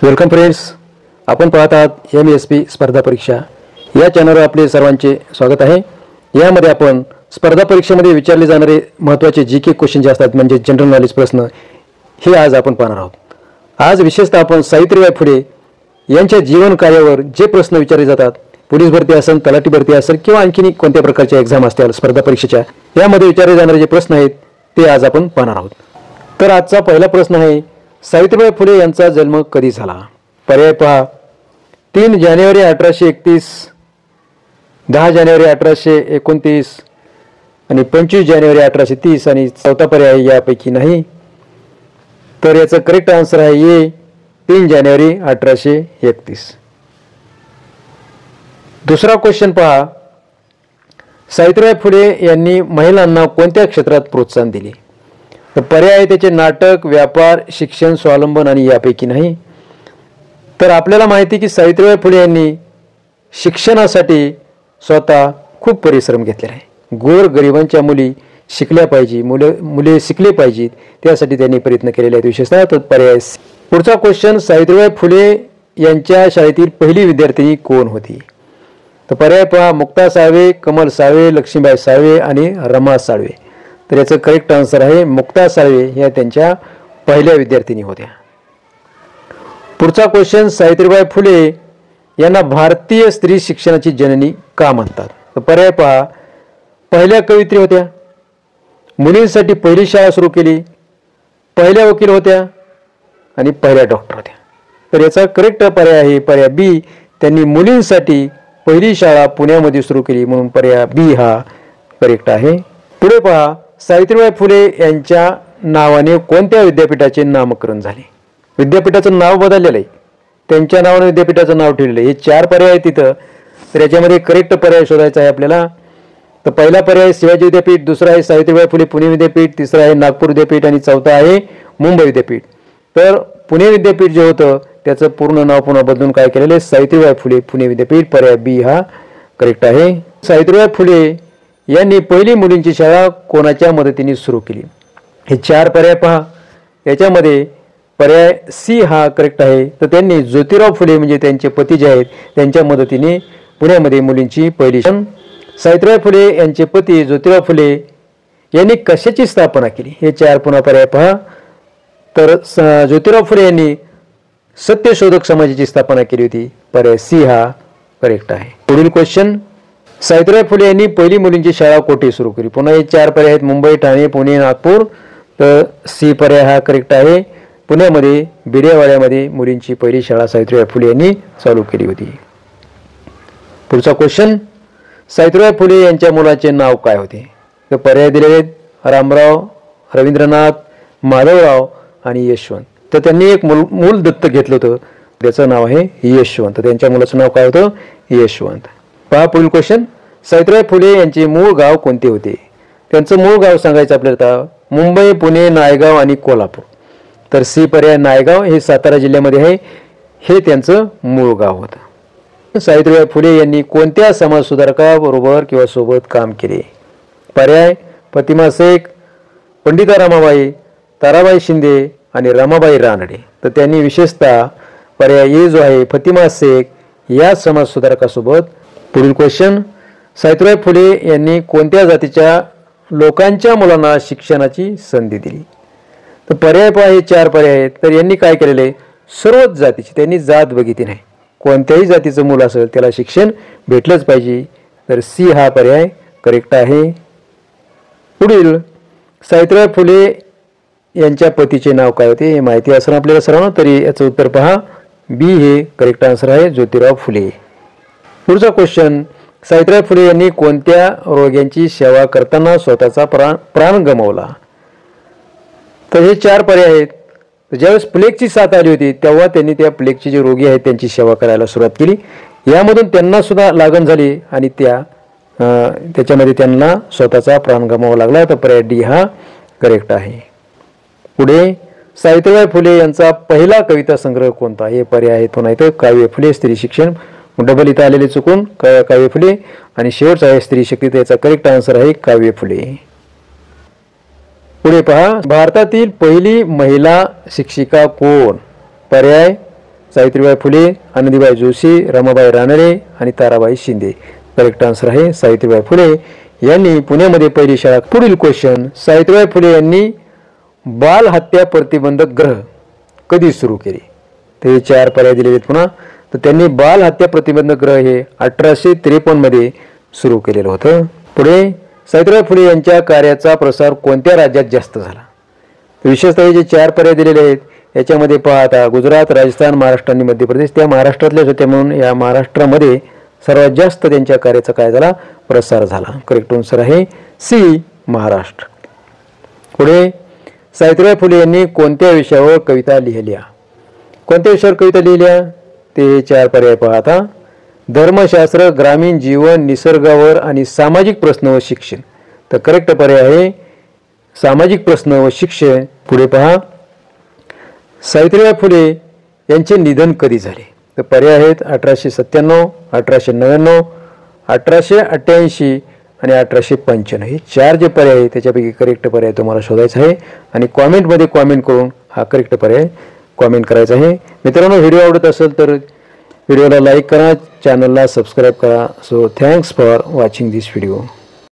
Welcome friends, आपण पाहत आहात MSP स्पर्धा परीक्षा या चॅनलवर आपले सर्वांचे स्वागत आहे। यामध्ये आपण स्पर्धा परीक्षेमध्ये विचारले जाणारे महत्त्वाचे जीके क्वेश्चन जे असतात म्हणजे जनरल नॉलेज प्रश्न हे आज आपण पाहणार आहोत। आज विशेषतः आपण सावित्रीबाई फुले यांच्या जीवन कार्यावर जे प्रश्न विचारले जातात, पोलीस भरती असेल, तलाठी भरती असेल किंवा आणखी कोणत्या प्रकारच्या एक्झाम असतील स्पर्धा परीक्षेच्या, यामध्ये विचारले जाणारे जे प्रश्न आहेत ते आज आपण पाहणार आहोत। तर आजचा पहिला प्रश्न आहे, सावित्रीबाई फुले यांचा जन्म कधी झाला? पर्याय पहा, 3 जानेवारी 1831, 10 जानेवारी 1829 आणि 25 जानेवारी 1830 आणि चौथा पर्याय यापैकी नाही। तर याचा करेक्ट आन्सर आहे ए, 3 जानेवारी 1831। दुसरा क्वेश्चन पहा, सावित्रीबाई फुले यांनी महिलांना कोणत्या क्षेत्रात प्रोत्साहन दिले? तर पर्याय आहे त्याचे नाटक, व्यापार, शिक्षण, स्वावलंबन आणि यापैकी नाही। तर आपल्याला माहिती की सावित्रीबाई फुले यांनी शिक्षणासाठी स्वतः खूप परिश्रम घेतलेला आहे। गोर गरिबांच्या मुली शिकल्या पाहिजे, मुले शिकले पाहिजेत, त्यासाठी त्यांनी प्रयत्न केलेले आहेत विशेषतः। तर पर्याय। पुढचा क्वेश्चन, सावित्रीबाई फुले यांच्या शाळेतील पहिली विद्यार्थिनी कोण होती? तर पर्याय पहा, मुक्ता साळवे, कमल साळवे, लक्ष्मीबाई साळवे आणि रमा साळवे। तर याचं करेक्ट आन्सर आहे मुक्ता साळवे ह्या त्यांच्या पहिल्या विद्यार्थिनी होत्या। पुढचा क्वेश्चन, सावित्रीबाई फुले यांना भारतीय स्त्री शिक्षणाची जननी का म्हणतात? तर पर्याय पहा, पहिल्या कवयित्री होत्या, मुलींसाठी पहिली शाळा सुरू केली, पहिल्या वकील होत्या आणि पहिल्या डॉक्टर होत्या। तर याचा करेक्ट पर्याय आहे पर्याय बी, त्यांनी मुलींसाठी पहिली शाळा पुण्यामध्ये सुरू केली, म्हणून पर्याय बी हा करेक्ट आहे। पुढे पहा, सावित्रीबाई फुले यांच्या नावाने कोणत्या विद्यापीठाचे नामकरण झाले? विद्यापीठाचं नाव बदललेलं आहे, त्यांच्या नावाने विद्यापीठाचं नाव ठेवलेलं आहे। हे 4 पर्याय आहेत तिथं, तर याच्यामध्ये करेक्ट पर्याय शोधायचा आहे आपल्याला। तर पहिला पर्याय शिवाजी विद्यापीठ, दुसरा आहे सावित्रीबाई फुले पुणे विद्यापीठ, तिसरा आहे नागपूर विद्यापीठ आणि चौथा आहे मुंबई विद्यापीठ। तर पुणे विद्यापीठ जे होतं त्याचं पूर्ण नाव पुन्हा बदलून काय केलेलं आहे, सावित्रीबाई फुले पुणे विद्यापीठ। पर्याय बी हा करेक्ट आहे। सावित्रीबाई फुले यांनी पहिली मुलींची शाळा कोणाच्या मदतीने सुरू केली? हे 4 पर्याय पहा, याच्यामध्ये पर्याय सी हा करेक्ट आहे। तर त्यांनी ज्योतिराव फुले म्हणजे त्यांचे पती जे आहेत त्यांच्या मदतीने पुण्यामध्ये मुलींची पहिली शाळा। सावित्रीबाई फुले यांचे पती ज्योतिराव फुले यांनी कशाची स्थापना केली? हे 4 पुन्हा पर्याय पहा। तर ज्योतिराव फुले यांनी सत्यशोधक समाजाची स्थापना केली होती। पर्याय सी हा करेक्ट आहे। पुढील क्वेश्चन, सावित्रीबाई फुले यांनी पहिली मुलींची शाळा कोठे सुरू केली? पुन्हा हे 4 पर्याय आहेत, मुंबई, ठाणे, पुणे, नागपूर। तर सी पर्याय हा करेक्ट आहे, पुण्यामध्ये बिड्यावाड्यामध्ये मुलींची पहिली शाळा सावित्रीबाई फुले यांनी चालू केली होती। पुढचा क्वेश्चन, सावित्रीबाई फुले यांच्या मुलाचे नाव काय होते? तर पर्याय दिलेले आहेत, रामराव, रवींद्रनाथ, माधवराव आणि यशवंत। तर त्यांनी एक मूल दत्तक घेतलं होतं, त्याचं नाव आहे यशवंत। त्यांच्या मुलाचं नाव काय होतं? यशवंत। पहा पुढील क्वेश्चन, सावित्रीबाई फुले यांचे मूळ गाव कोणते होते? त्यांचं मूळ गाव सांगायचं आपल्याला, मुंबई, पुणे, नायगाव आणि कोल्हापूर। तर सी पर्याय नायगाव हे सातारा जिल्ह्यामध्ये आहे, हे त्यांचं मूळ गाव होतं। सावित्रीबाई फुले यांनी कोणत्या समाजसुधारकाबरोबर किंवा सोबत काम केले? पर्याय प्रतिमा शेख, पंडिता रमाबाई, ताराबाई शिंदे आणि रमाबाई रानडे। तर त्यांनी विशेषतः पर्याय ए जो आहे प्रतिमा शेख या समाजसुधारकासोबत। पुढील क्वेश्चन, सावित्रीबाई फुले यांनी कोणत्या जातीच्या लोकांच्या मुलांना शिक्षणाची संधी दिली? तर पर्याय पहा, हे 4 पर्याय आहेत। तर यांनी काय केलेले, सर्वच जातीची, त्यांनी जात बघितली नाही, कोणत्याही जातीचं मूल असेल त्याला शिक्षण भेटलंच पाहिजे। तर सी हा पर्याय करेक्ट आहे। पुढील, सावित्रीबाई फुले यांच्या पतीचे नाव काय होते? हे माहिती असणं आपल्याला सर्वांना, तरी याचं उत्तर पहा, बी हे करेक्ट आन्सर आहे, ज्योतिराव फुले। पुढचा क्वेश्चन, सावित्रीबाई फुले यांनी कोणत्या रोग्यांची सेवा करताना स्वतःचा प्राण गमावला? तर हे 4 पर्याय आहेत। ज्यावेळेस प्लेगची साथ आली होती तेव्हा त्यांनी त्या प्लेगचे जे रोगी आहेत त्यांची सेवा करायला सुरुवात केली, यामधून त्यांना सुद्धा लागण झाली आणि त्याच्यामध्ये त्यांना स्वतःचा प्राण गमावा लागला। तर पर्याय डी हा करेक्ट आहे। पुढे, सावित्रीबाई फुले यांचा पहिला कविता संग्रह कोणता? हे पर्याय आहेत पुन्हा इथं, काव्य फुले, स्त्री शिक्षण, डबल इथं आलेले चुकून काव्य फुले आणि शेवटचा आहे स्त्री शक्ती। त्याचा करेक्ट आन्सर आहे काव्य फुले। पुढे पहा, भारतातील पहिली महिला शिक्षिका कोण? पर्याय सावित्रीबाई फुले, आनंदीबाई जोशी, रमाबाई रानडे आणि ताराबाई शिंदे. करेक्ट आन्सर आहे सावित्रीबाई फुले यांनी पुण्यामध्ये पहिली शाळा. पुढील क्वेश्चन, सावित्रीबाई फुले यांनी बाल हत्या प्रतिबंधक ग्रह कधी सुरू केले? तर हे 4 पर्याय दिलेले आहेत पुन्हा. तर त्यांनी बाल हत्या प्रतिबंधक ग्रह हे 1853 मध्ये सुरू केलेलं होतं. पुढे, सावित्रीबाई फुले यांच्या कार्याचा प्रसार कोणत्या राज्यात जास्त झाला? विशेषतः हे जे 4 पर्याय दिलेले आहेत याच्यामध्ये पाहता गुजरात, राजस्थान, महाराष्ट्र आणि मध्य प्रदेश, त्या महाराष्ट्रातल्याच होत्या म्हणून या महाराष्ट्रामध्ये सर्वात जास्त त्यांच्या कार्याचा काय झाला? प्रसार झाला. करेक्ट आन्सर आहे सी, महाराष्ट्र. पुढे, सावित्रीबाई फुले यांनी कोणत्या विषयावर कविता लिहिल्या? कोणत्या विषयावर कविता लिहिल्या? ते 4 पर्याय पाहता धर्मशास्त्र, ग्रामीण जीवन, निसर्गावर आणि सामाजिक प्रश्न व शिक्षण. तर करेक्ट पर्याय आहे सामाजिक प्रश्न व शिक्षण. पुढे पहा, सावित्रीबाई फुले यांचे निधन कधी झाले? तर पर्याय आहेत 1897, 1899, 1888 आणि 1895. हे 4 जे पर्याय आहेत त्याच्यापैकी करेक्ट पर्याय तुम्हाला शोधायचा आहे आणि कॉमेंटमध्ये कॉमेंट करून हा करेक्ट पर्याय कॉमेंट करायचा आहे. मित्रांनो, व्हिडिओ आवडत असेल तर व्हिडिओला लाईक करा, चॅनलला सबस्क्राईब करा. So thanks for watching this video.